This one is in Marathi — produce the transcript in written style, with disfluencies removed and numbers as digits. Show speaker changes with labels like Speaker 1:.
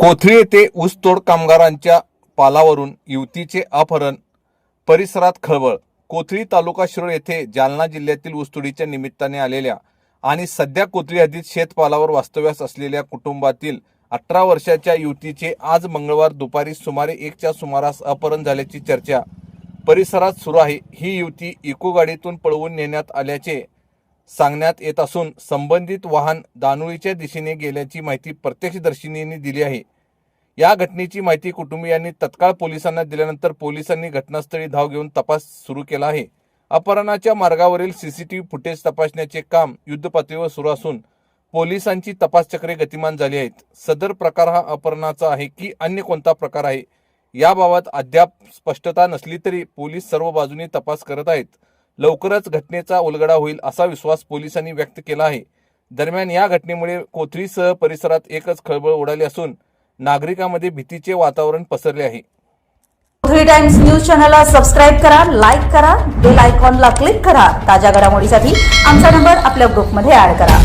Speaker 1: कोथळी येथे ऊसतोड कामगारांच्या पालावरून युवतीचे अपहरण, परिसरात खळबळ। कोथळी तालुका शिरोळ येथे जालना जिल्ह्यातील ऊसतोडीच्या निमित्ताने आलेल्या आणि सध्या कोथळी हद्दीत शेतपालावर वास्तव्यास असलेल्या कुटुंबातील 18 वर्षाच्या युवतीचे आज मंगळवार दुपारी सुमारे 1च्या सुमारास अपहरण झाल्याची चर्चा परिसरात सुरू आहे। ही युवती इको गाडीतून पळवून नेण्यात आल्याचे सांगण्यात येत असून संबंधित वाहन दानुळीच्या दिशेने गेल्याची माहिती प्रत्यक्षदर्शींनी दिली आहे। या घटनेची माहिती कुटुंबियांनी तत्काळ पोलिसांना दिल्यानंतर पोलिसांनी घटनास्थळी धाव घेऊन तपास सुरू केला आहे। अपहरणाच्या मार्गावरील सीसीटीव्ही फुटेज तपासण्याचे काम युद्धपातळीवर सुरू असून पोलिसांची तपास चक्रे गतिमान झाली आहेत। सदर प्रकार हा अपहरणाचा आहे की अन्य कोणता प्रकार आहे याबाबत अद्याप स्पष्टता नसली तरी पोलीस सर्व बाजूंनी तपास करत आहेत। लवकरच घटनेचा उलगडा होईल असा विश्वास पोलिसांनी व्यक्त केला आहे। दरम्यान या घटनेमुळे कोथळीसह परिसरात एकच खळबळ उडाली असून नागरिकांमध्ये भीतीचे वातावरण पसरले आहे।
Speaker 2: कोथळी टाइम्स न्यूज चॅनलला सबस्क्राइब करा, लाईक करा, बेल आयकॉनला क्लिक करा। ताज्या घडामोडींसाठी आमचा नंबर आपल्या ग्रुपमध्ये ऍड करा।